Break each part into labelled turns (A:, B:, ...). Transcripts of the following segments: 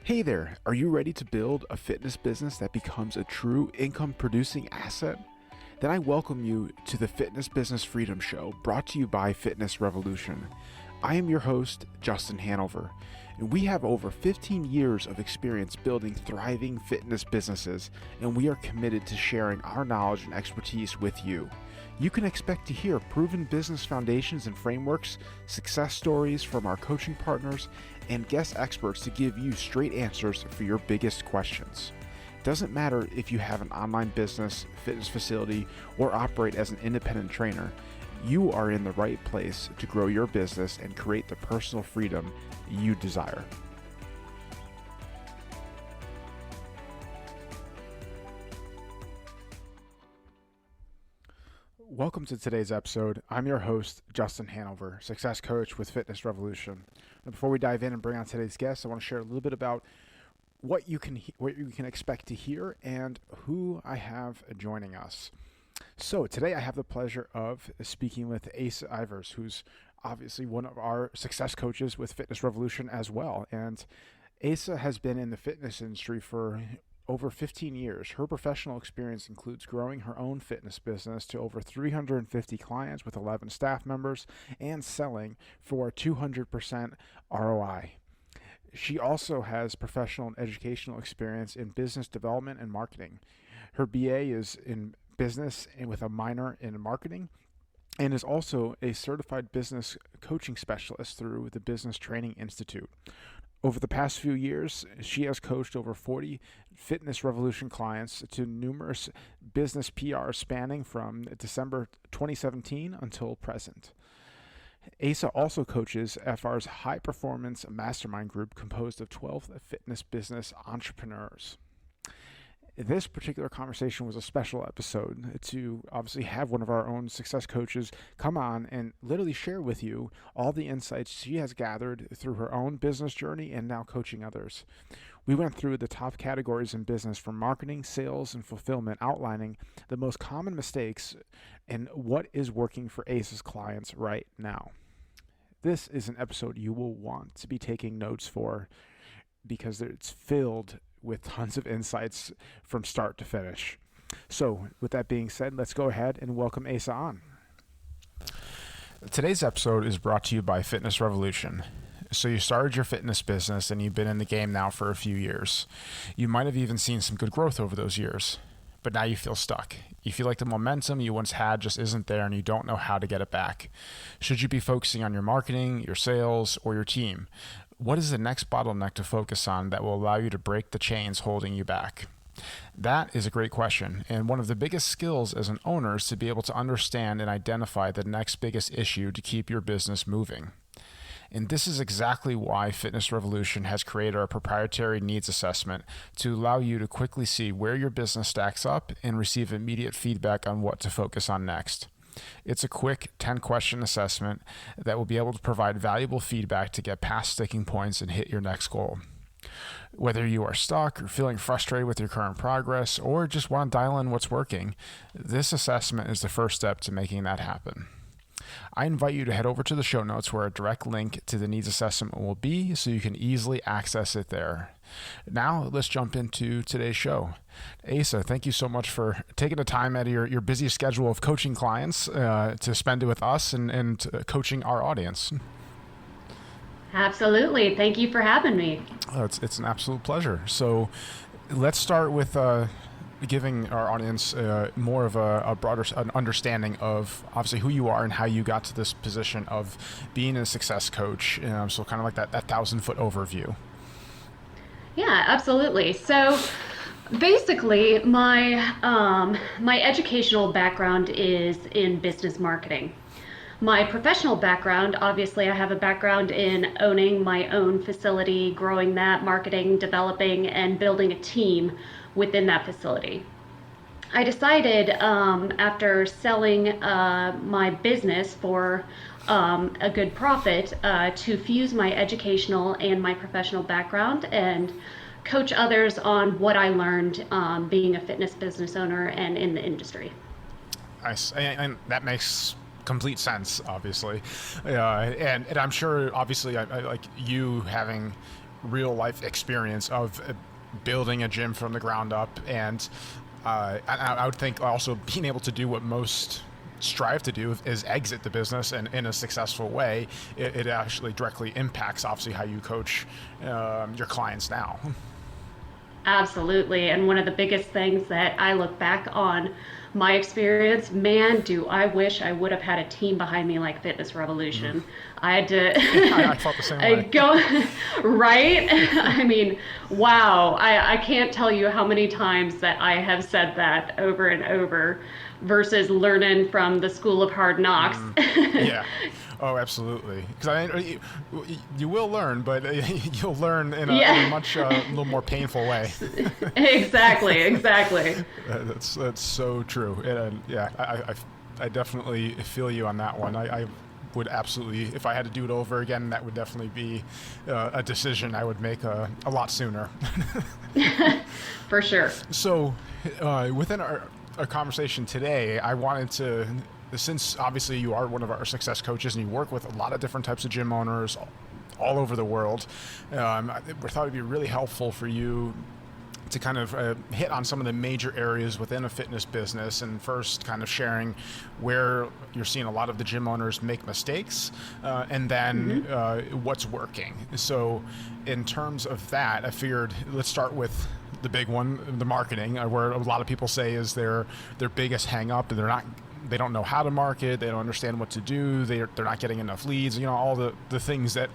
A: Hey there, are you ready to build a fitness business that becomes a true income producing asset? Then I welcome you to the Fitness Business Freedom Show, brought to you by Fitness Revolution. I am your host, Justin Hanover, and we have over 15 years of experience building thriving fitness businesses, and we are committed to sharing our knowledge and expertise with you. You can expect to hear proven business foundations and frameworks, success stories from our coaching partners, and guest experts to give you straight answers for your biggest questions. It doesn't matter if you have an online business, fitness facility, or operate as an independent trainer, you are in the right place to grow your business and create the personal freedom you desire. Welcome to today's episode. I'm your host, Justin Hanover, success coach with Fitness Revolution. And before we dive in and bring on today's guest, I want to share a little bit about what you can expect to hear and who I have joining us. So today I have the pleasure of speaking with Asa Ivers, who's obviously one of our success coaches with Fitness Revolution as well. And Asa has been in the fitness industry for over 15 years. Her professional experience includes growing her own fitness business to over 350 clients with 11 staff members and selling for 200% ROI. She also has professional and educational experience in business development and marketing. Her BA is in business and with a minor in marketing, and is also a certified business coaching specialist through the Business Training Institute. Over the past few years, she has coached over 40 Fitness Revolution clients to numerous business PRs spanning from December 2017 until present. Asa also coaches FR's High Performance Mastermind group composed of 12 fitness business entrepreneurs. This particular conversation was a special episode to obviously have one of our own success coaches come on and literally share with you all the insights she has gathered through her own business journey and now coaching others. We went through the top categories in business from marketing, sales, and fulfillment, outlining the most common mistakes and what is working for Asa's clients right now. This is an episode you will want to be taking notes for because it's filled with tons of insights from start to finish. So with that being said, let's go ahead and welcome Asa on. Today's episode is brought to you by Fitness Revolution. So you started your fitness business and you've been in the game now for a few years. You might have even seen some good growth over those years, but now you feel stuck. You feel like the momentum you once had just isn't there and you don't know how to get it back. Should you be focusing on your marketing, your sales, or your team? What is the next bottleneck to focus on that will allow you to break the chains holding you back? That is a great question, and one of the biggest skills as an owner is to be able to understand and identify the next biggest issue to keep your business moving. And this is exactly why Fitness Revolution has created our proprietary needs assessment to allow you to quickly see where your business stacks up and receive immediate feedback on what to focus on next. It's a quick 10-question assessment that will be able to provide valuable feedback to get past sticking points and hit your next goal. Whether you are stuck or feeling frustrated with your current progress or just want to dial in what's working, this assessment is the first step to making that happen. I invite you to head over to the show notes where a direct link to the needs assessment will be so you can easily access it there. Now, let's jump into today's show. Asa, thank you so much for taking the time out of your busy schedule of coaching clients to spend it with us and coaching our audience.
B: Absolutely. Thank you for having me.
A: It's an absolute pleasure. So let's start with giving our audience more of a broader understanding of obviously who you are and how you got to this position of being a success coach. So kind of like that 1,000-foot overview.
B: Yeah, absolutely. So basically, my educational background is in business marketing. My professional background, obviously, I have a background in owning my own facility, growing that, marketing, developing, and building a team within that facility. I decided after selling my business for a good profit to fuse my educational and my professional background and coach others on what I learned being a fitness business owner and in the industry.
A: Nice. And that makes complete sense, obviously. And I'm sure, obviously, I like you having real life experience of building a gym from the ground up, and I would think also being able to do what most strive to do is exit the business and in a successful way. It actually directly impacts obviously how you coach your clients now.
B: Absolutely. And one of the biggest things that I look back on my experience, man, do I wish I would have had a team behind me like Fitness Revolution. I had to
A: I felt the same way.
B: go, right? I mean, wow. I can't tell you how many times that I have said that over and over versus learning from the School of Hard Knocks.
A: Yeah. Oh, absolutely. Because you will learn, but you'll learn in a much little more painful way.
B: Exactly.
A: That's so true. And I definitely feel you on that one. I would absolutely, if I had to do it over again, that would definitely be a decision I would make a lot sooner.
B: For sure.
A: So, within our conversation today, I wanted to, since obviously you are one of our success coaches and you work with a lot of different types of gym owners all over the world, we thought it'd be really helpful for you to kind of hit on some of the major areas within a fitness business, and first kind of sharing where you're seeing a lot of the gym owners make mistakes, and then what's working. So in terms of that, I figured let's start with the big one, the marketing, where a lot of people say is their biggest hang up, and they don't know how to market, they don't understand what to do, they're not getting enough leads, all the things that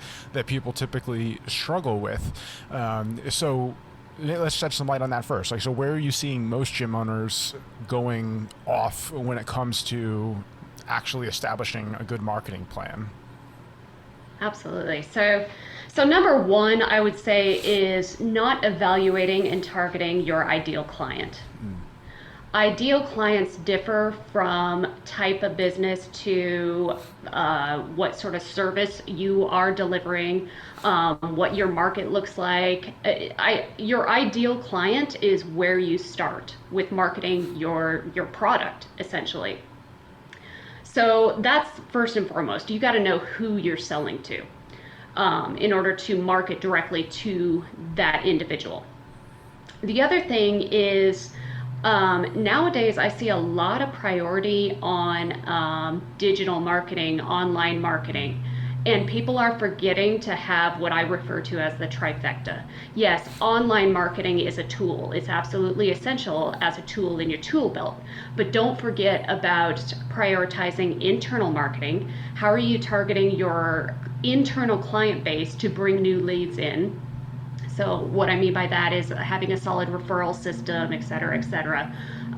A: people typically struggle with. So let's shed some light on that first. So where are you seeing most gym owners going off when it comes to actually establishing a good marketing plan?
B: Absolutely. So number one, I would say, is not evaluating and targeting your ideal client. Ideal clients differ from type of business to what sort of service you are delivering, what your market looks like. Your ideal client is where you start with marketing your product, essentially. So that's first and foremost. You got to know who you're selling to in order to market directly to that individual. The other thing is, nowadays I see a lot of priority on digital marketing, online marketing, and people are forgetting to have what I refer to as the trifecta. Yes, online marketing is a tool. It's absolutely essential as a tool in your tool belt, but don't forget about prioritizing internal marketing. How are you targeting your internal client base to bring new leads in? So what I mean by that is having a solid referral system, et cetera, et cetera.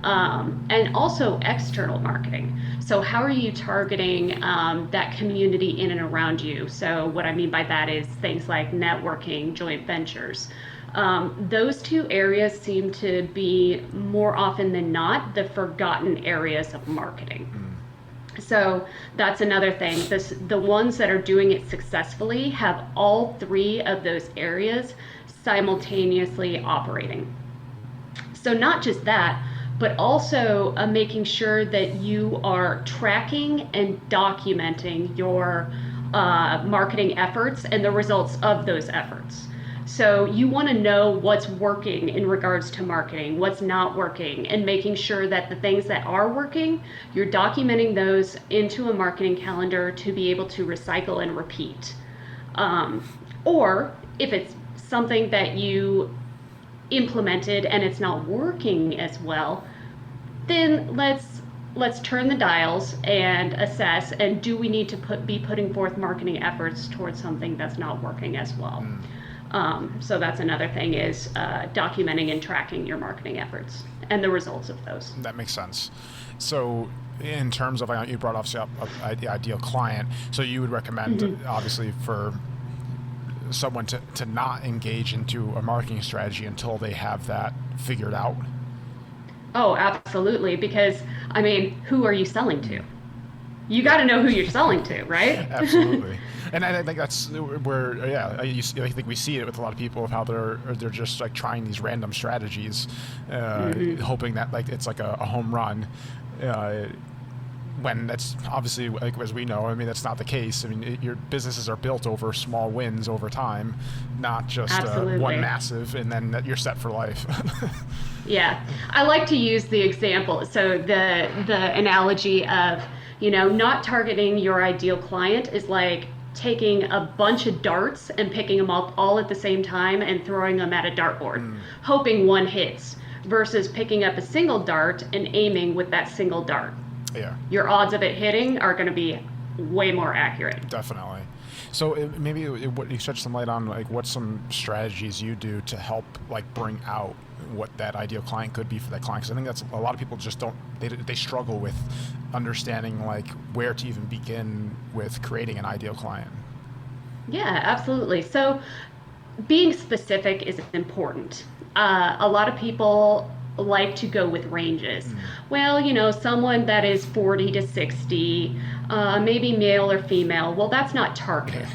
B: And also external marketing. So how are you targeting that community in and around you? So what I mean by that is things like networking, joint ventures. Those two areas seem to be more often than not the forgotten areas of marketing. So that's another thing. The ones that are doing it successfully have all three of those areas simultaneously operating. So not just that, but also making sure that you are tracking and documenting your marketing efforts and the results of those efforts. So you want to know what's working in regards to marketing, what's not working, and making sure that the things that are working, you're documenting those into a marketing calendar to be able to recycle and repeat. Or if it's something that you implemented and it's not working as well, then let's turn the dials and assess, and do we need to be putting forth marketing efforts towards something that's not working as well. So that's another thing, is documenting and tracking your marketing efforts and the results of those.
A: That makes sense. So in terms of, you brought obviously up the ideal client, so you would recommend obviously for someone to not engage into a marketing strategy until they have that figured out?
B: Oh, absolutely. Because, I mean, who are you selling to? You got to know who you're selling to, right?
A: Absolutely. And I think that's where, I think we see it with a lot of people, of how they're just like trying these random strategies, hoping that like it's like a home run. when that's obviously, like, as we know, I mean, that's not the case. I mean, your businesses are built over small wins over time, not just one
B: Absolutely.
A: massive and then you're set for life.
B: Yeah, I like to use the example. So the analogy of, not targeting your ideal client is like taking a bunch of darts and picking them up all at the same time and throwing them at a dartboard, hoping one hits, versus picking up a single dart and aiming with that single dart.
A: Yeah,
B: Your odds of it hitting are going to be way more accurate.
A: definitely. So what you shed some light on, like, what some strategies you do to help, like, bring out what that ideal client could be for that client, because I think that's a lot of people just don't, they struggle with understanding, like, where to even begin with creating an ideal client.
B: Yeah, absolutely. So being specific is important. A lot of people like to go with ranges. Well, someone that is 40 to 60, maybe male or female. Well, that's not targeted.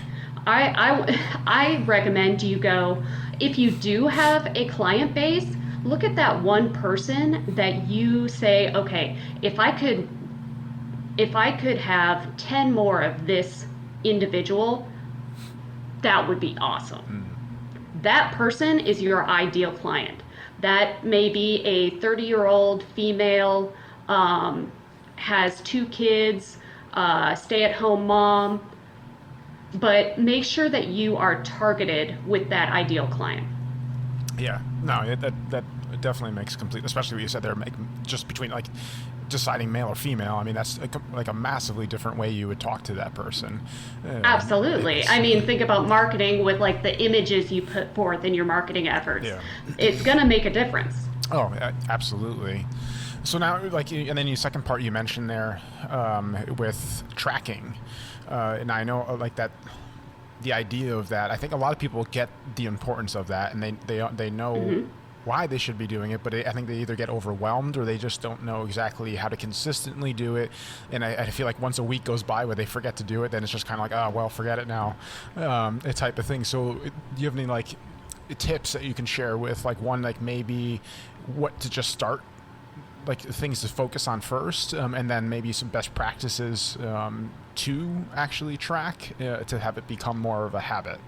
B: I recommend you go, if you do have a client base, look at that one person that you say, okay, if I could have 10 more of this individual, that would be awesome. That person is your ideal client. That may be a 30-year-old female, has 2 kids, stay-at-home mom, but make sure that you are targeted with that ideal client.
A: Yeah, no, that definitely makes complete, especially what you said there, just between, like, deciding male or female. I mean, that's like a massively different way you would talk to that person.
B: Absolutely. I mean, think about marketing with like the images you put forth in your marketing efforts.
A: Yeah.
B: It's going to make a difference.
A: Oh, absolutely. So now, like, and then your second part you mentioned there, with tracking, and I know, like, that the idea of that. I think a lot of people get the importance of that, and they know why they should be doing it, but I think they either get overwhelmed or they just don't know exactly how to consistently do it. And I feel like once a week goes by where they forget to do it, then it's just kind of like, oh, well, forget it now, a type of thing. So do you have any, like, tips that you can share with, like, one, like, maybe what to just start, like, things to focus on first, and then maybe some best practices to actually track, to have it become more of a habit?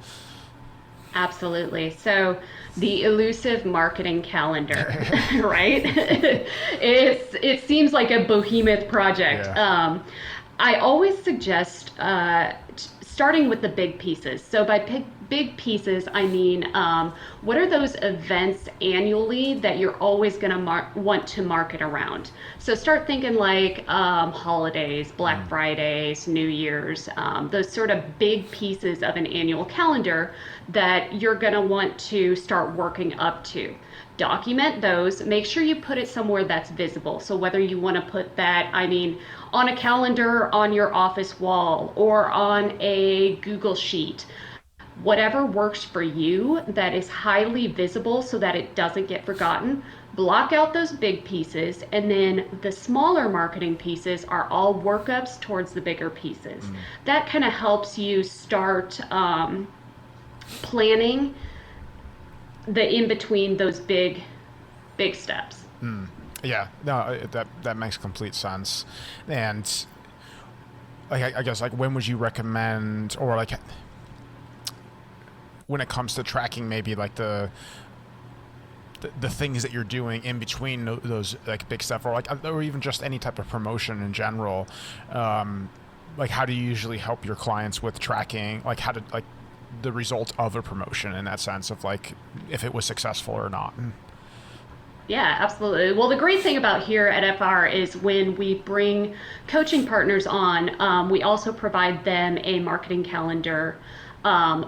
B: Absolutely. So the elusive marketing calendar, right? It seems like a behemoth project.
A: Yeah.
B: I always suggest starting with the big pieces. So by big pieces, I mean, what are those events annually that you're always going to want to market around? So start thinking like holidays, Black Fridays, New Year's, those sort of big pieces of an annual calendar that you're going to want to start working up to. Document those, make sure you put it somewhere that's visible. So whether you want to put that, I mean, on a calendar on your office wall or on a Google sheet, whatever works for you that is highly visible so that it doesn't get forgotten. Block out those big pieces, and then the smaller marketing pieces are all workups towards the bigger pieces. That kind of helps you start planning the in between those big steps.
A: Yeah, no, that makes complete sense. And, like, I guess, like, when would you recommend, or, like, when it comes to tracking, maybe, like, the things that you're doing in between those, like, big stuff, or, like, or even just any type of promotion in general, like, how do you usually help your clients with tracking, like, how to, like, the result of a promotion, in that sense of, like, if it was successful or not?
B: Yeah, absolutely. Well, the great thing about here at FR is when we bring coaching partners on, we also provide them a marketing calendar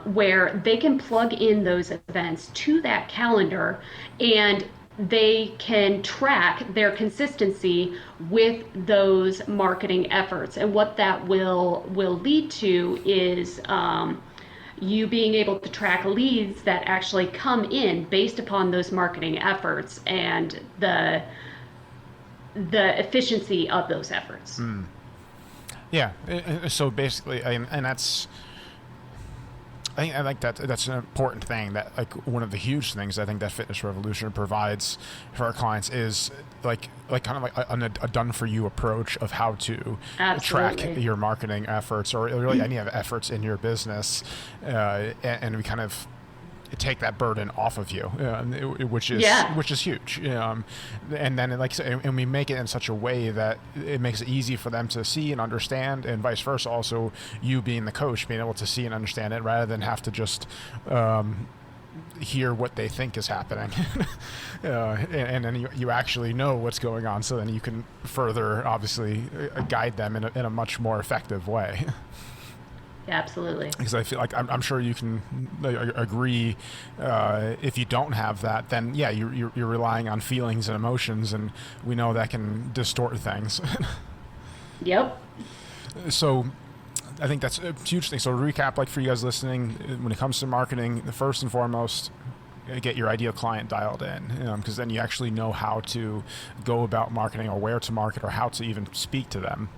B: where they can plug in those events to that calendar, and they can track their consistency with those marketing efforts. And what that will lead to is you being able to track leads that actually come in based upon those marketing efforts and the efficiency of those efforts.
A: Yeah. So basically, and that's, I think that's an important thing. That like one of the huge things I think that Fitness Revolution provides for our clients is like kind of like a done for you approach of how to track
B: Absolutely.
A: your marketing efforts or really any of efforts in your business, and we kind of take that burden off of you, which
B: Yeah.
A: is huge. And then and we make it in such a way that it makes it easy for them to see and understand, and vice versa. Also, you being the coach, being able to see and understand it rather than have to just hear what they think is happening, and then you actually know what's going on. So then you can further, obviously, guide them in a much more effective way.
B: Absolutely.
A: Because I feel like I'm sure you can agree. If you don't have that, then yeah, you're relying on feelings and emotions, and we know that can distort things.
B: Yep.
A: So I think that's a huge thing. So to recap, like for you guys listening, when it comes to marketing, the first and foremost, get your ideal client dialed in, because then you actually know how to go about marketing or where to market or how to even speak to them.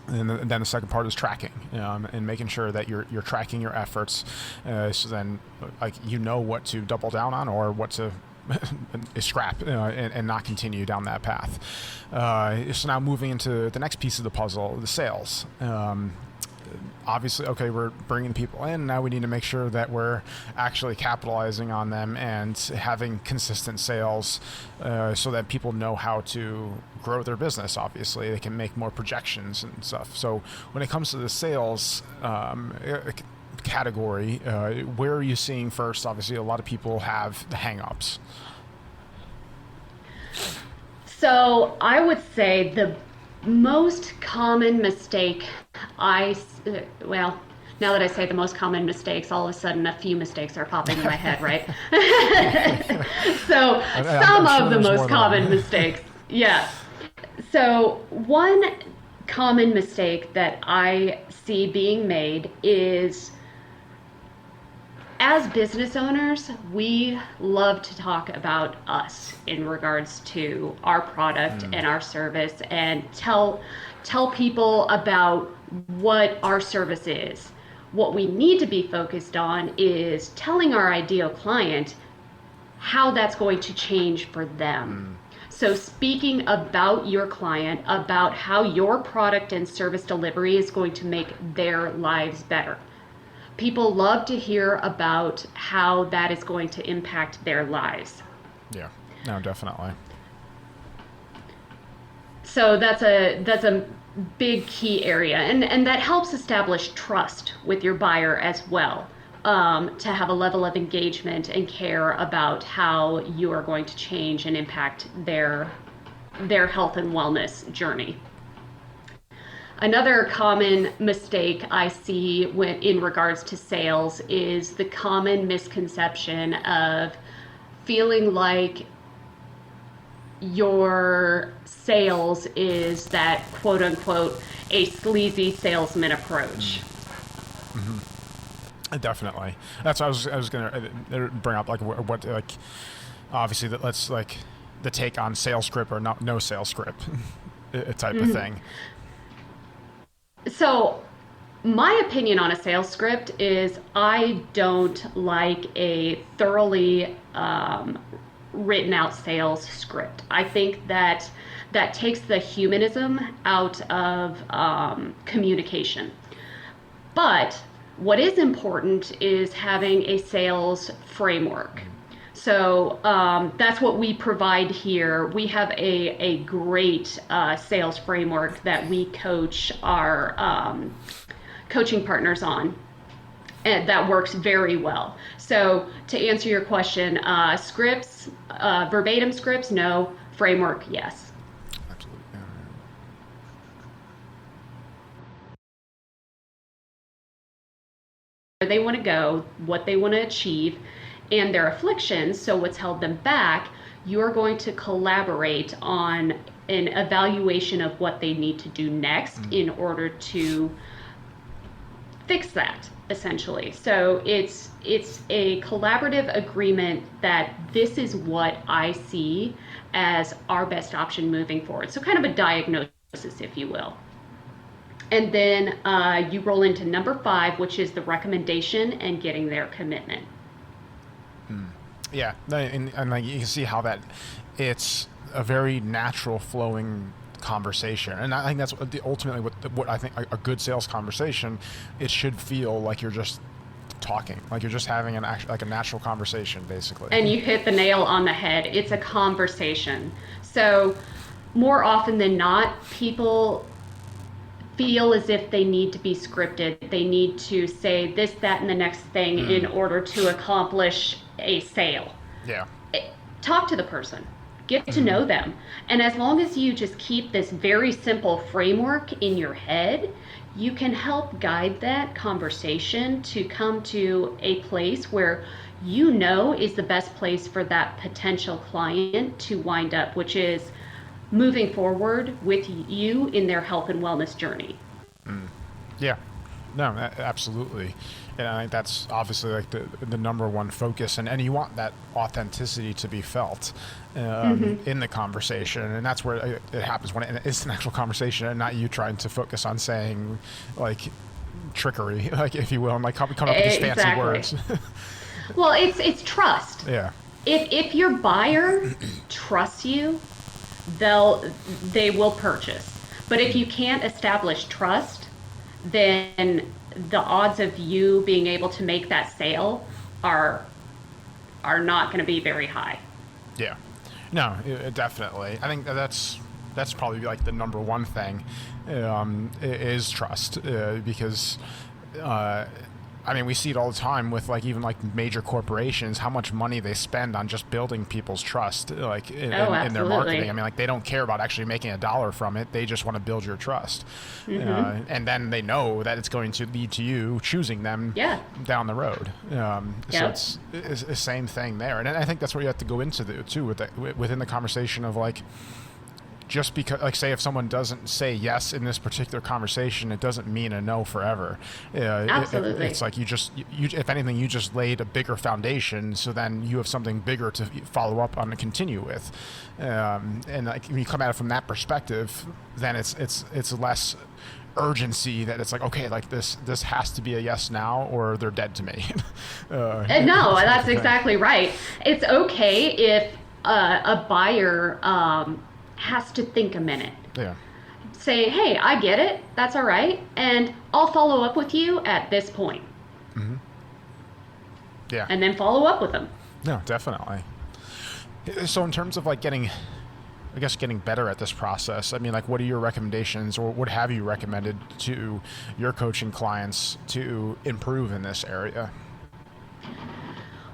A: And then the second part is tracking, and making sure that you're tracking your efforts, so then like you know what to double down on or what to scrap, and not continue down that path. So now moving into the next piece of the puzzle, the sales. Obviously, okay, we're bringing people in. Now we need to make sure that we're actually capitalizing on them and having consistent sales, so that people know how to grow their business. Obviously, they can make more projections and stuff. So when it comes to the sales category, where are you seeing first? Obviously, a lot of people have the hang-ups.
B: So I would say the most common mistake well, now that I say the most common mistakes, all of a sudden a few mistakes are popping in my head, right? So some
A: I'm sure
B: of the
A: there's more
B: most
A: than
B: common
A: one.
B: mistakes, yeah. So one common mistake that I see being made is, as business owners, we love to talk about us in regards to our product and our service, and tell people about what our service is. What we need to be focused on is telling our ideal client how that's going to change for them. So speaking about your client, about how your product and service delivery is going to make their lives better. People love to hear about how that is going to impact their lives.
A: Yeah, no, definitely.
B: So that's a big key area, and that helps establish trust with your buyer as well, to have a level of engagement and care about how you are going to change and impact their health and wellness journey. Another common mistake I see in regards to sales is the common misconception of feeling like your sales is that quote unquote a sleazy salesman approach.
A: Definitely. That's what I was gonna bring up, like what like obviously that let's like the take on sales script or no sales script type of thing.
B: So my opinion on a sales script is I don't like a thoroughly written out sales script. I think that takes the humanism out of communication. But what is important is having a sales framework. So that's what we provide here. We have a great sales framework that we coach our coaching partners on, and that works very well. So to answer your question, scripts, verbatim scripts, no. Framework, yes.
A: Absolutely. Yeah.
B: Where they want to go, what they want to achieve, and their afflictions, so what's held them back, you're going to collaborate on an evaluation of what they need to do next in order to fix that, essentially. So it's a collaborative agreement that this is what I see as our best option moving forward. So kind of a diagnosis, if you will. And then you roll into number 5, which is the recommendation and getting their commitment.
A: Yeah, and like you can see how that it's a very natural flowing conversation, and I think that's ultimately what I think a good sales conversation. It should feel like you're just talking, like you're just having like a natural conversation, basically.
B: And you hit the nail on the head. It's a conversation. So more often than not, people feel as if they need to be scripted. They need to say this, that, and the next thing in order to accomplish a sale.
A: Yeah.
B: Talk to the person. Get to know them. And as long as you just keep this very simple framework in your head, you can help guide that conversation to come to a place where you know is the best place for that potential client to wind up, which is moving forward with you in their health and wellness journey.
A: Yeah, no, absolutely. And I think that's obviously like the number one focus, and you want that authenticity to be felt in the conversation, and that's where it happens when it's an actual conversation and not you trying to focus on saying like trickery, like if you will, and like come up with these fancy words.
B: Well, it's trust.
A: Yeah.
B: If your buyer trusts you, they will purchase. But if you can't establish trust, then the odds of you being able to make that sale are not going to be very high.
A: Yeah. No, definitely. I think that's probably like the number one thing is trust, because I mean, we see it all the time with like even like major corporations, how much money they spend on just building people's trust, like in their marketing. I mean, like they don't care about actually making $1 from it. They just want to build your trust. And then they know that it's going to lead to you choosing them down the road. So it's the same thing there. And I think that's where you have to go into within the conversation of like, just because, like, say if someone doesn't say yes in this particular conversation, it doesn't mean a no forever.
B: Absolutely.
A: It's like you if anything, you just laid a bigger foundation, so then you have something bigger to follow up on and continue with. And like when you come at it from that perspective, then it's less urgency that it's like, okay, like this has to be a yes now or they're dead to me.
B: No, that's exactly right. It's okay if a buyer has to think a minute.
A: Yeah.
B: Say, hey, I get it. That's all right. And I'll follow up with you at this point.
A: Mm-hmm. Yeah.
B: And then follow up with them.
A: No, definitely. So in terms of like getting better at this process, I mean, like what are your recommendations or what have you recommended to your coaching clients to improve in this area?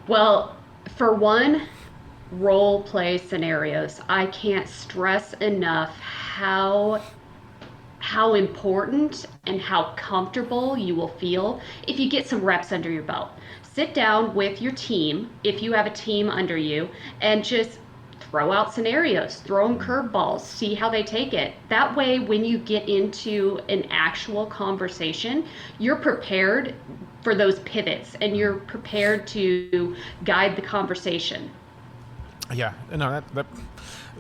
B: Well, for one, role play scenarios. I can't stress enough how important and how comfortable you will feel if you get some reps under your belt. Sit down with your team, if you have a team under you, and just throw out scenarios, throw them curveballs, see how they take it. That way, when you get into an actual conversation, you're prepared for those pivots and you're prepared to guide the conversation.
A: Yeah, no, that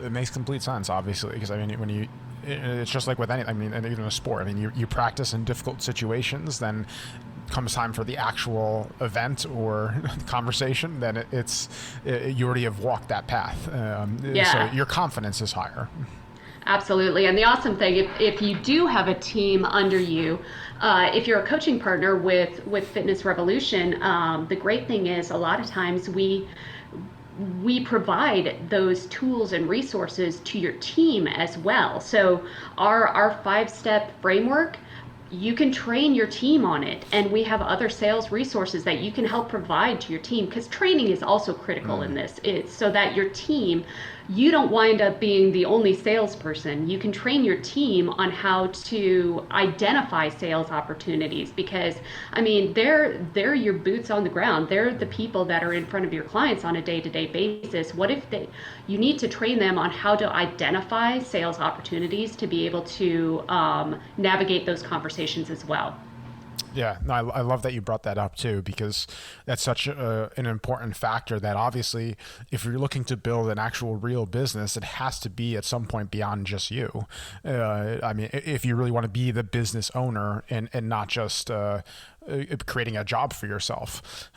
A: it makes complete sense, obviously, because I mean, it's just like with any, I mean, and even a sport. I mean, you practice in difficult situations, then comes time for the actual event or conversation, then you already have walked that path. So your confidence is higher.
B: Absolutely. And the awesome thing, if you do have a team under you, if you're a coaching partner with Fitness Revolution, the great thing is a lot of times we provide those tools and resources to your team as well. So our 5-step framework, you can train your team on it, and we have other sales resources that you can help provide to your team, because training is also critical in this. It's so that your team, you don't wind up being the only salesperson. You can train your team on how to identify sales opportunities, because I mean they're your boots on the ground. They're the people that are in front of your clients on a day-to-day basis. What if you need to train them on how to identify sales opportunities to be able to navigate those conversations as well.
A: Yeah, no, I love that you brought that up too, because that's such an important factor that obviously if you're looking to build an actual real business, it has to be at some point beyond just you. I mean, if you really want to be the business owner and not just creating a job for yourself.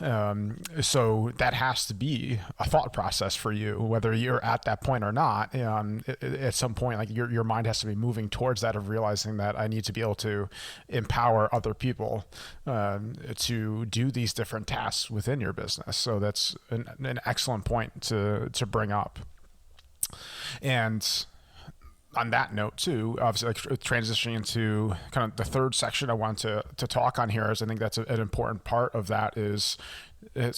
A: So that has to be a thought process for you, whether you're at that point or not. At some point, like your mind has to be moving towards that of realizing that I need to be able to empower other people to do these different tasks within your business. So that's an excellent point to bring up. And on that note too, obviously, like transitioning into kind of the third section I want to talk on here, is I think that's an important part of that is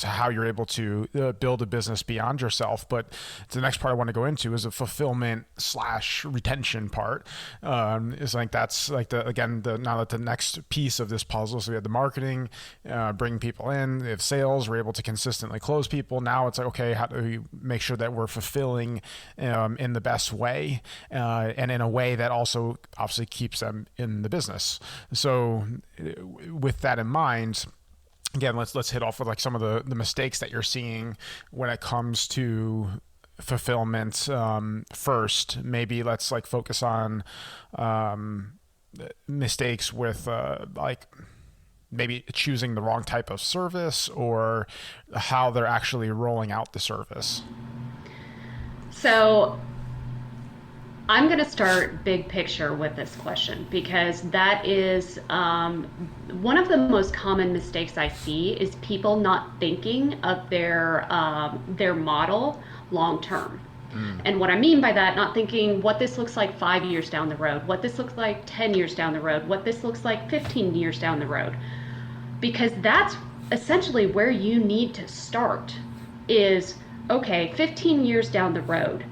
A: how you're able to build a business beyond yourself. But the next part I want to go into is a fulfillment / retention part. Is like that's like now that the next piece of this puzzle. So we have the marketing, bringing people in. We have sales. We're able to consistently close people. Now it's like, okay, how do we make sure that we're fulfilling in the best way, and in a way that also obviously keeps them in the business. So with that in mind, again, let's hit off with like some of the mistakes that you're seeing when it comes to fulfillment. First, maybe let's like focus on mistakes with like maybe choosing the wrong type of service or how they're actually rolling out the service.
B: So I'm going to start big picture with this question, because that is one of the most common mistakes I see is people not thinking of their model long term. And what I mean by that, not thinking what this looks like 5 years down the road, what this looks like 10 years down the road, what this looks like 15 years down the road. Because that's essentially where you need to start is, okay, 15 years down the road,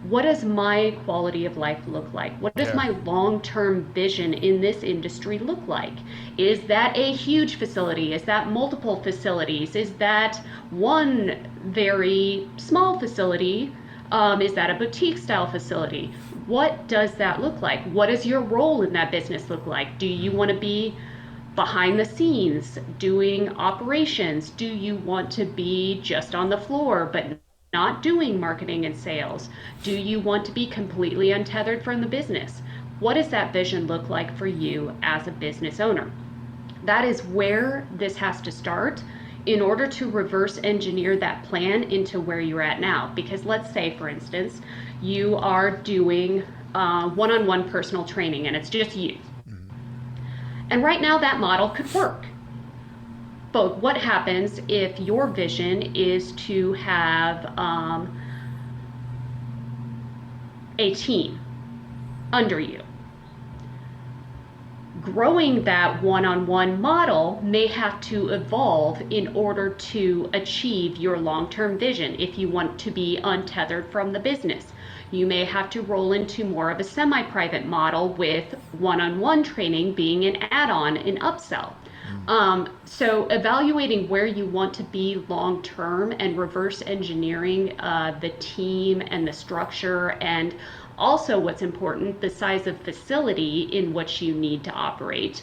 B: what does my quality of life look like? What does my long-term vision in this industry look like? Is that a huge facility? Is that multiple facilities? Is that one very small facility? Is that a boutique style facility? What does that look like? What does your role in that business look like? Do you want to be behind the scenes doing operations? Do you want to be just on the floor but not doing marketing and sales? Do you want to be completely untethered from the business? What does that vision look like for you as a business owner? That is where this has to start in order to reverse engineer that plan into where you're at now. Because let's say, for instance, you are doing one-on-one personal training and it's just you. And right now that model could work. But what happens if your vision is to have a team under you? Growing that one-on-one model may have to evolve in order to achieve your long-term vision. If you want to be untethered from the business, you may have to roll into more of a semi-private model with one-on-one training being an add-on, an upsell. So evaluating where you want to be long-term and reverse engineering the team and the structure, and also what's important, the size of facility in which you need to operate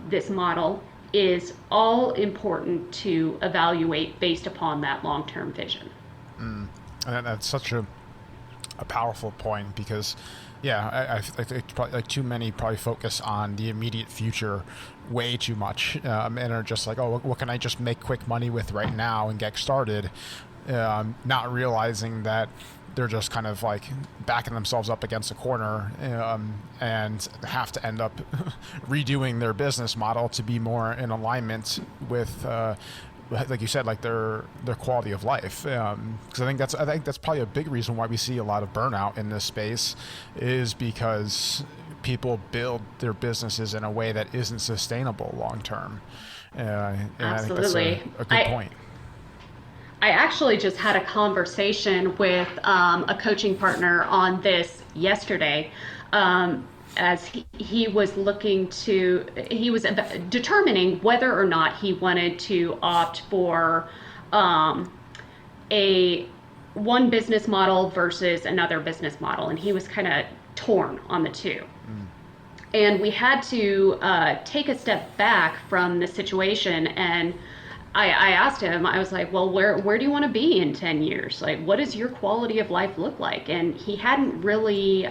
B: this model is all important to evaluate based upon that long-term vision.
A: And that's such a powerful point, because I think probably, like, too many probably focus on the immediate future way too much, and are just like, oh, what can I just make quick money with right now and get started, not realizing that they're just kind of like backing themselves up against a corner, and have to end up redoing their business model to be more in alignment with like you said, like their quality of life. Because I think that's probably a big reason why we see a lot of burnout in this space, is because people build their businesses in a way that isn't sustainable long term. And
B: Absolutely.
A: I think that's a good point.
B: I actually just had a conversation with a coaching partner on this yesterday, as he was determining whether or not he wanted to opt for a one business model versus another business model, and he was kind of torn on the two. And we had to take a step back from the situation. And I asked him, I was like, well, where do you want to be in 10 years? Like, what does your quality of life look like? And he hadn't really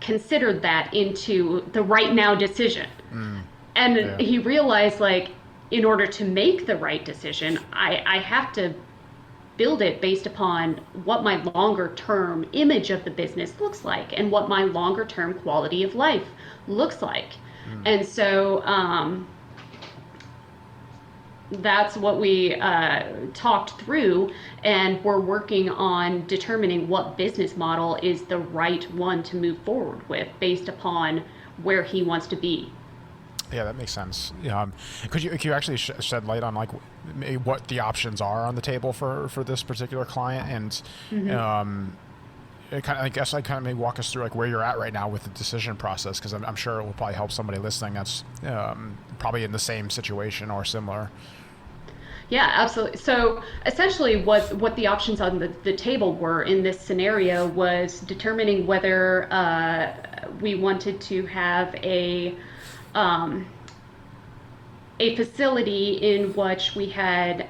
B: considered that into the right now decision. And
A: Yeah.
B: he realized, like, in order to make the right decision, I have to build it based upon what my longer term image of the business looks like and what my longer term quality of life looks like. And so that's what we talked through, and we're working on determining what business model is the right one to move forward with based upon where he wants to be.
A: Yeah, that makes sense. Could you actually shed light on like what the options are on the table for this particular client, and I guess maybe walk us through like where you're at right now with the decision process, because I'm sure it will probably help somebody listening that's probably in the same situation or similar.
B: Yeah, absolutely. So essentially what the options on the table were in this scenario was determining whether we wanted to have a facility in which we had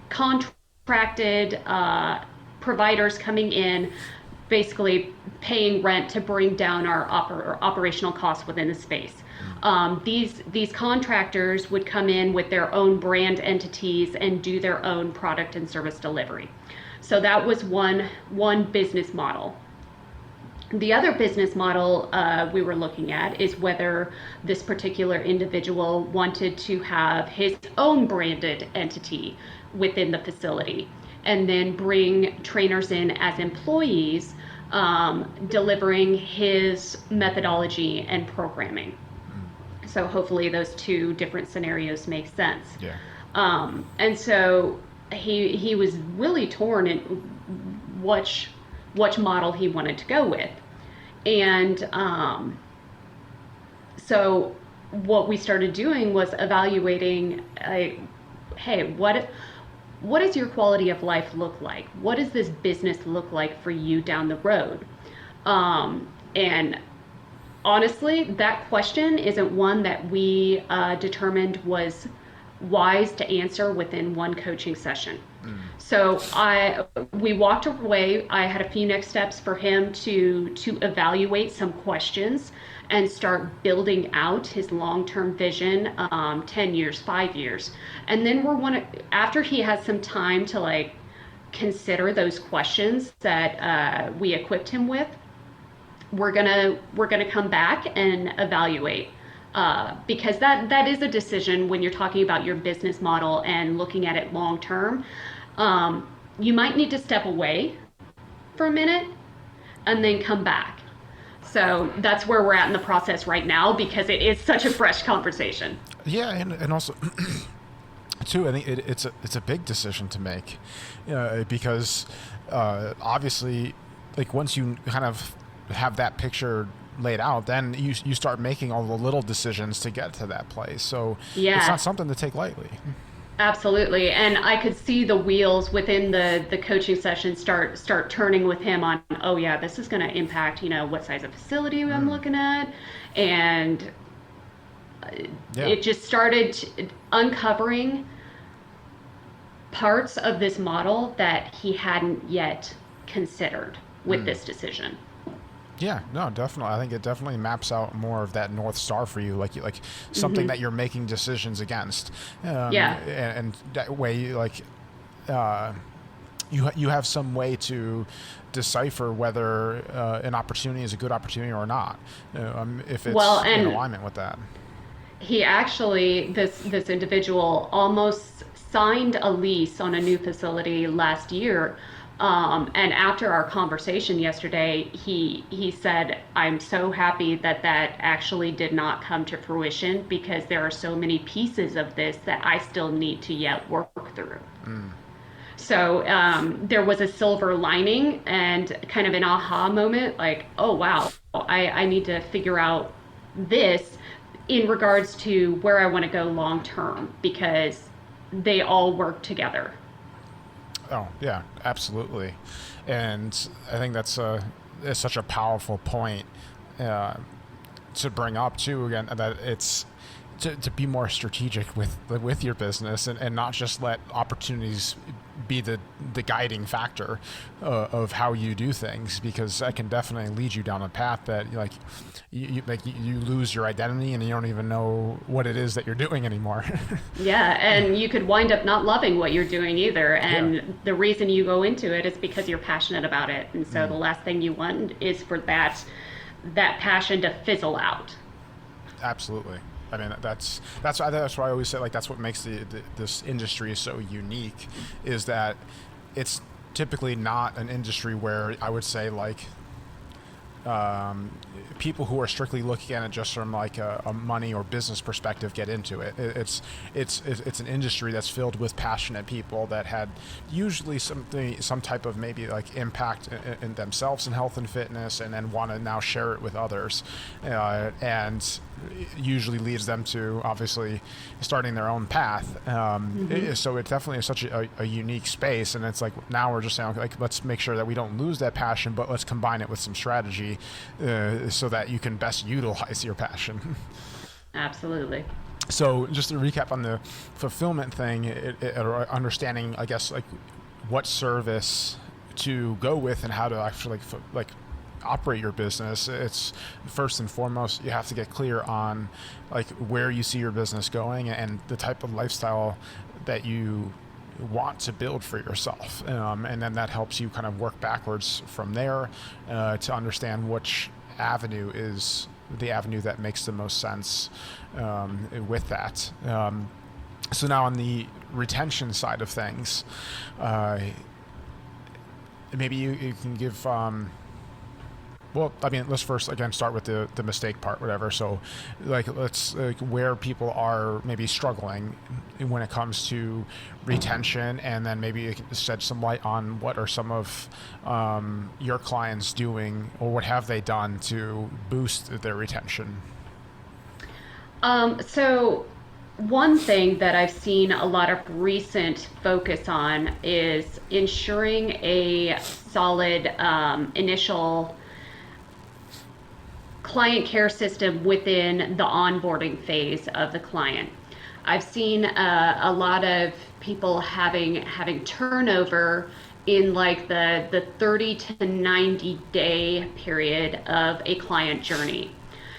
B: contracted providers coming in, basically paying rent to bring down our operational costs within the space. These contractors would come in with their own brand entities and do their own product and service delivery. So that was one business model. The other business model we were looking at is whether this particular individual wanted to have his own branded entity within the facility and then bring trainers in as employees, delivering his methodology and programming. So hopefully those two different scenarios make sense.
A: Yeah.
B: And so he was really torn in which model he wanted to go with. And so what we started doing was evaluating, hey, what does your quality of life look like? What does this business look like for you down the road? And honestly, that question isn't one that we determined was wise to answer within one coaching session. So we walked away. I had a few next steps for him to evaluate some questions and start building out his long-term vision, 10 years, 5 years. And then after he has some time to like consider those questions that we equipped him with, we're gonna come back and evaluate. Because that is a decision when you're talking about your business model and looking at it long term. You might need to step away for a minute and then come back. So that's where we're at in the process right now, because it is such a fresh conversation.
A: Yeah, and also too, I think it's a big decision to make, because obviously, like once you kind of have that picture laid out, then you start making all the little decisions to get to that place. So
B: yeah,
A: it's not something to take lightly.
B: Absolutely. And I could see the wheels within the coaching session start turning with him on, oh yeah, this is going to impact, what size of facility I'm looking at. And it just started uncovering parts of this model that he hadn't yet considered with this decision.
A: Yeah, no, definitely. I think it definitely maps out more of that North Star for you, like something that you're making decisions against. And that way, like, you have some way to decipher whether an opportunity is a good opportunity or not, if it's in alignment with that.
B: He actually, this individual almost signed a lease on a new facility last year. And after our conversation yesterday, he said, I'm so happy that actually did not come to fruition, because there are so many pieces of this that I still need to yet work through. So there was a silver lining and kind of an aha moment, like, oh, wow, I need to figure out this in regards to where I want to go long term, because they all work together.
A: Oh yeah, absolutely, and I think that's such a powerful point, to bring up too, again, that it's to be more strategic with your business, and not just let opportunities be the guiding factor of how you do things, because that can definitely lead you down a path that you lose your identity and you don't even know what it is that you're doing anymore.
B: Yeah, and you could wind up not loving what you're doing either. And the reason you go into it is because you're passionate about it. And so the last thing you want is for that passion to fizzle out.
A: Absolutely. I mean, that's why I always say, like, that's what makes this industry so unique, is that it's typically not an industry where I would say, like, people who are strictly looking at it just from like a money or business perspective get into it. It's an industry that's filled with passionate people that had usually some type of maybe like impact in themselves in health and fitness, and then want to now share it with others, and usually leads them to obviously starting their own path. So it definitely is such a unique space, and it's like now we're just saying, like, let's make sure that we don't lose that passion, but let's combine it with some strategy so that you can best utilize your passion.
B: Absolutely.
A: So just to recap on the fulfillment thing, or understanding, I guess, like what service to go with and how to actually like operate your business. It's first and foremost, you have to get clear on like where you see your business going and the type of lifestyle that you want to build for yourself, and then that helps you kind of work backwards from there to understand which avenue is the avenue that makes the most sense with that. So now on the retention side of things, maybe you can give well, I mean, let's first again start with the mistake part, whatever. So, let's where people are maybe struggling when it comes to retention, and then maybe you can shed some light on what are some of your clients doing, or what have they done to boost their retention.
B: So one thing that I've seen a lot of recent focus on is ensuring a solid initial client care system within the onboarding phase of the client. I've seen a lot of people having turnover in like the 30 to 90 day period of a client journey.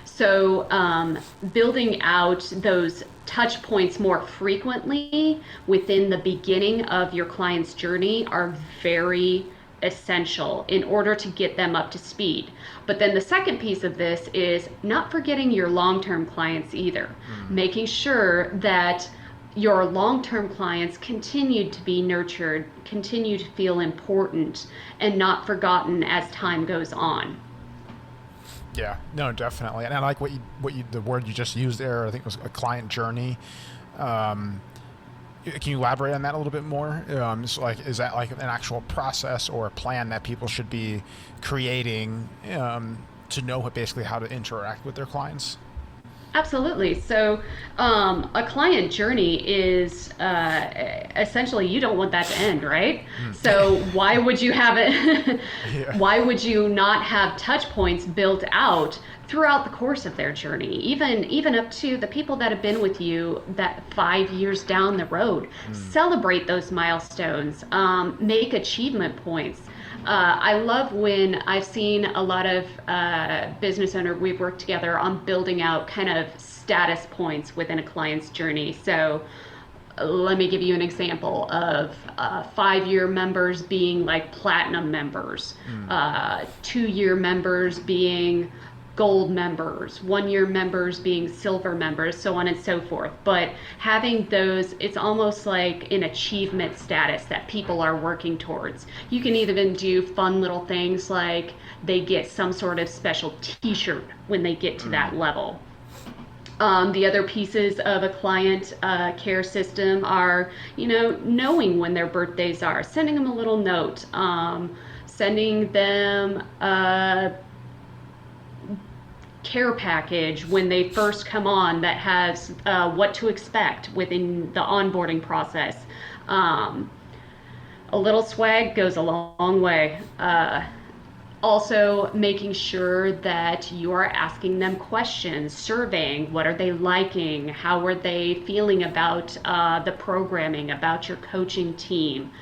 B: So building out those touch points more frequently within the beginning of your client's journey are very essential in order to get them up to speed. But then the second piece of this is not forgetting your long-term clients either. Making sure that your long-term clients continue to be nurtured, continue to feel important, and not forgotten as time goes on.
A: Yeah, no, definitely. And I like the word you just used there. I think it was a client journey. Can you elaborate on that a little bit more? So like, is that like an actual process or a plan that people should be creating to know basically how to interact with their clients?
B: Absolutely. So a client journey is essentially, you don't want that to end, right? So why would you have it? Why would you not have touch points built out throughout the course of their journey, even up to the people that have been with you that 5 years down the road? Celebrate those milestones, make achievement points. I love when I've seen a lot of business owners, we've worked together on building out kind of status points within a client's journey. So let me give you an example of 5-year members being like platinum members, 2-year members being gold members, 1-year members being silver members, so on and so forth. But having those, it's almost like an achievement status that people are working towards. You can even do fun little things like they get some sort of special t-shirt when they get to that level. The other pieces of a client care system are, knowing when their birthdays are, sending them a little note, sending them care package when they first come on that has what to expect within the onboarding process. A little swag goes a long way. Also, making sure that you are asking them questions, surveying what are they liking, how are they feeling about the programming, about your coaching team,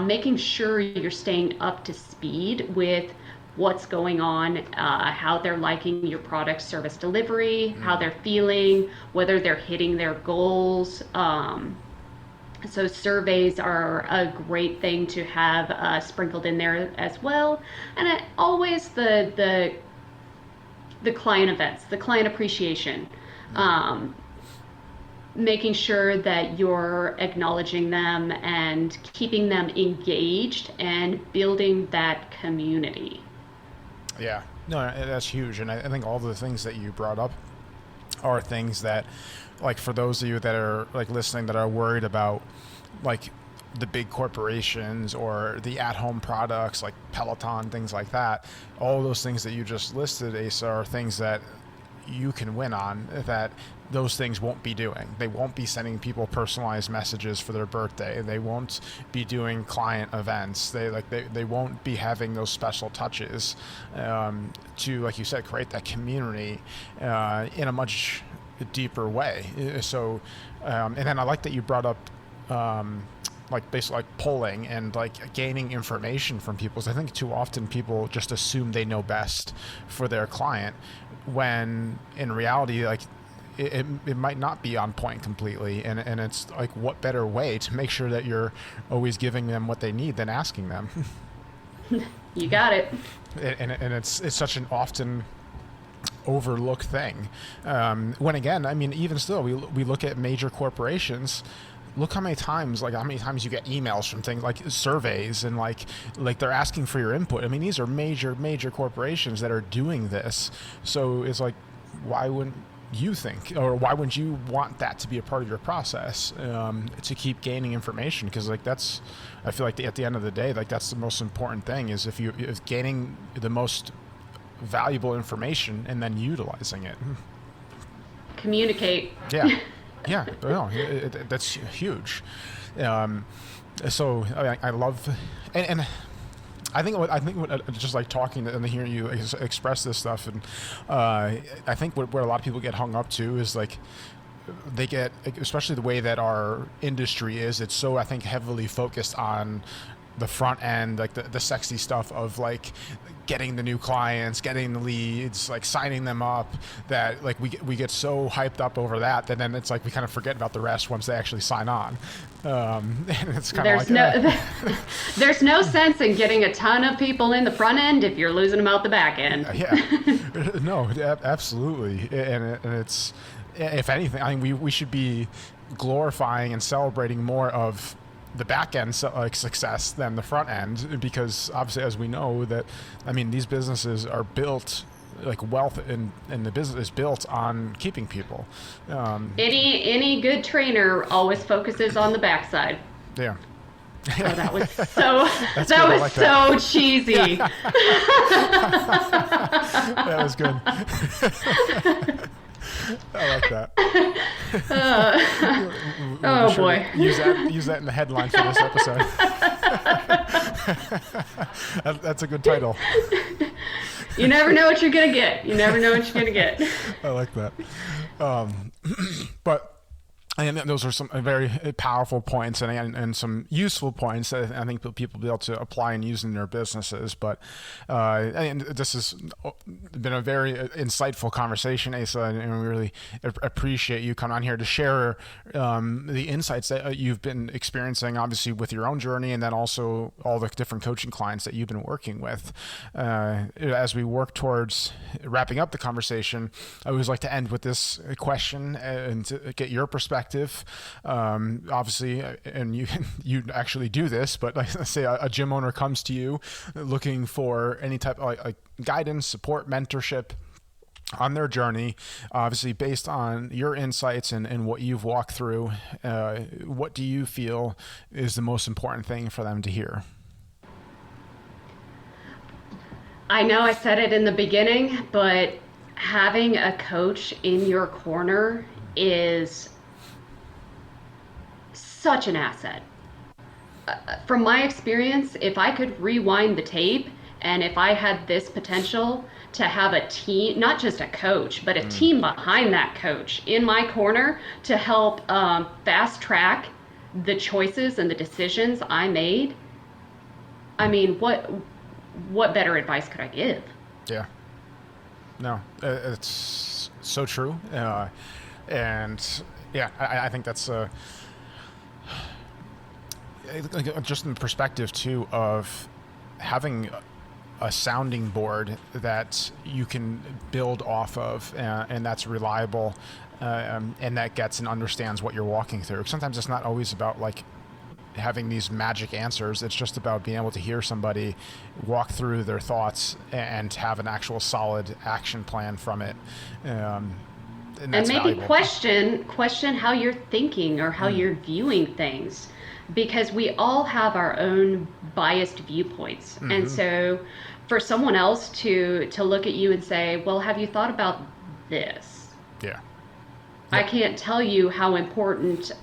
B: making sure you're staying up to speed with what's going on, how they're liking your product service delivery, how they're feeling, whether they're hitting their goals. So surveys are a great thing to have sprinkled in there as well, and always the client events, the client appreciation, um, making sure that you're acknowledging them and keeping them engaged and building that community.
A: Yeah, no, that's huge, and I think all the things that you brought up are things that, like, for those of you that are like listening that are worried about like the big corporations or the at-home products like Peloton, things like that, all those things that you just listed, Asa, are things that you can win on, that those things won't be doing. They won't be sending people personalized messages for their birthday. They won't be doing client events. They won't be having those special touches to, like you said, create that community in a much deeper way. So, and then I like that you brought up like basically like polling and like gaining information from people. So I think too often people just assume they know best for their client, when in reality, like it might not be on point completely. And it's like, what better way to make sure that you're always giving them what they need than asking them?
B: You got it.
A: And it's such an often overlooked thing. When again, I mean, even still, we look at major corporations. Look how many times you get emails from things like surveys, and like they're asking for your input. I mean, these are major corporations that are doing this. So it's like, why wouldn't you think, or why wouldn't you want that to be a part of your process, to keep gaining information? Because like I feel like at the end of the day, like that's the most important thing, is if gaining the most valuable information and then utilizing it.
B: Communicate.
A: Yeah. Yeah, no, that's huge. So I love, and I think just like talking and hearing you express this stuff, and I think where a lot of people get hung up to is like, they get, especially the way that our industry is, it's so, I think, heavily focused on the front end, like the sexy stuff of like getting the new clients, getting the leads, like signing them up, that like we get so hyped up over that then it's like we kind of forget about the rest once they actually sign on. And it's kind of like
B: there's no sense in getting a ton of people in the front end if you're losing them out the back end.
A: Yeah. No, absolutely. And it's, if anything, I mean, we should be glorifying and celebrating more of the back end success than the front end, because obviously, as we know, that, I mean, these businesses are built, like wealth and the business is built on keeping people.
B: Any good trainer always focuses on the backside.
A: Yeah.
B: Oh, that was so cheesy.
A: Yeah. That was good. I like that.
B: Oh boy!
A: Use that in the headline for this episode. That's a good title.
B: You never know what you're gonna get.
A: I like that. But and those are some very powerful points and some useful points that I think people will be able to apply and use in their businesses. But and this has been a very insightful conversation, Asa, and we really appreciate you coming on here to share the insights that you've been experiencing, obviously, with your own journey, and then also all the different coaching clients that you've been working with. As we work towards wrapping up the conversation, I always like to end with this question and to get your perspective. Obviously, and you actually do this, but let's say a gym owner comes to you looking for any type of like guidance, support, mentorship on their journey, obviously based on your insights and what you've walked through. What do you feel is the most important thing for them to hear?
B: I know I said it in the beginning, but having a coach in your corner is such an asset. From my experience, if I could rewind the tape And if I had this potential to have a team, not just a coach, but a team behind that coach in my corner to help fast track the choices and the decisions I made, I mean, what better advice could I give?
A: Yeah. No, it's so true. And yeah, I think that's just in the perspective too of having a sounding board that you can build off of, and that's reliable, and that gets and understands what you're walking through. Sometimes it's not always about like having these magic answers. It's just about being able to hear somebody walk through their thoughts and have an actual solid action plan from it. And that's
B: Maybe
A: valuable.
B: question how you're thinking or how you're viewing things, because we all have our own biased viewpoints. And so for someone else to look at you and say, well, have you thought about this?
A: Yeah.
B: I can't tell you how important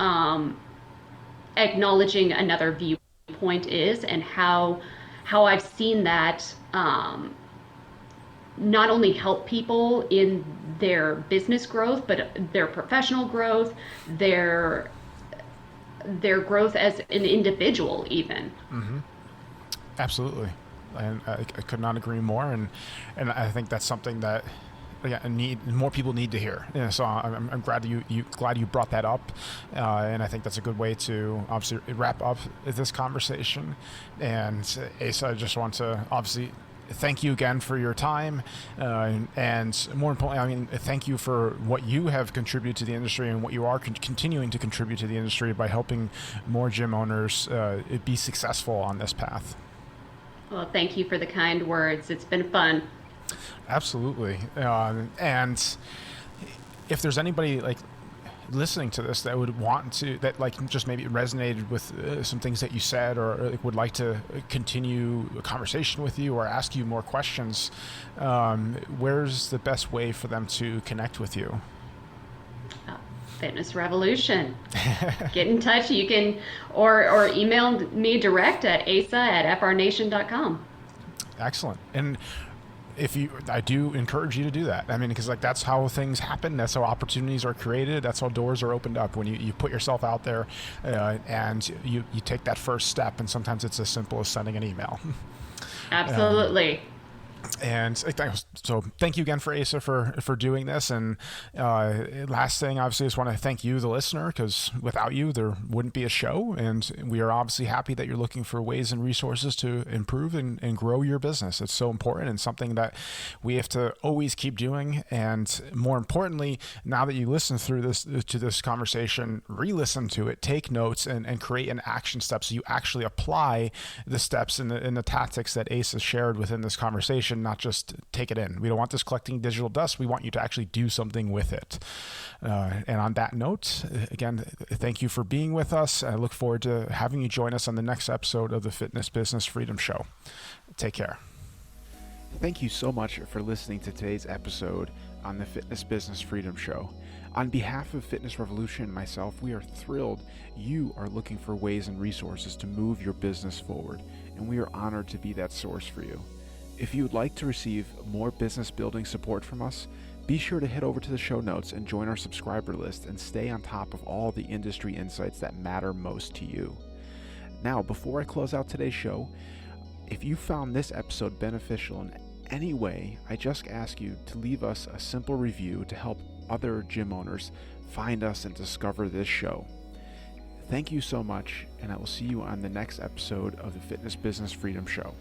B: acknowledging another viewpoint is, and how I've seen that not only help people in their business growth, but their professional growth, their growth as an individual even.
A: Absolutely. And I could not agree more. And I think that's something that more people need to hear. Yeah, so I'm glad you brought that up, and I think that's a good way to obviously wrap up this conversation. And Asa, I just want to obviously thank you again for your time, and more importantly, I mean, thank you for what you have contributed to the industry and what you are continuing to contribute to the industry by helping more gym owners be successful on this path.
B: Well, thank you for the kind words. It's been fun.
A: Absolutely. And if there's anybody like listening to this that would want to, that like just maybe resonated with some things that you said, or like, would like to continue a conversation with you or ask you more questions, where's the best way for them to connect with you?
B: Fitness Revolution. Get in touch. You can or email me direct at asa@frnation.com.
A: Excellent. And I do encourage you to do that. I mean, because like that's how things happen. That's how opportunities are created. That's how doors are opened up when you put yourself out there, and you take that first step. And sometimes it's as simple as sending an email.
B: Absolutely.
A: And so thank you again for Asa for doing this. And last thing, obviously, I just want to thank you, the listener, because without you, there wouldn't be a show. And we are obviously happy that you're looking for ways and resources to improve and grow your business. It's so important and something that we have to always keep doing. And more importantly, now that you listen through this conversation, re-listen to it, take notes, and create an action step so you actually apply the steps and the tactics that Asa shared within this conversation. Not just take it in. We don't want this collecting digital dust. We want you to actually do something with it. And on that note, again, thank you for being with us. I look forward to having you join us on the next episode of the Fitness Business Freedom Show. Take care. Thank you so much for listening to today's episode on the Fitness Business Freedom Show. On behalf of Fitness Revolution and myself, we are thrilled you are looking for ways and resources to move your business forward, and we are honored to be that source for you. If you would like to receive more business building support from us, be sure to head over to the show notes and join our subscriber list and stay on top of all the industry insights that matter most to you. Now, before I close out today's show, if you found this episode beneficial in any way, I just ask you to leave us a simple review to help other gym owners find us and discover this show. Thank you so much, and I will see you on the next episode of the Fitness Business Freedom Show.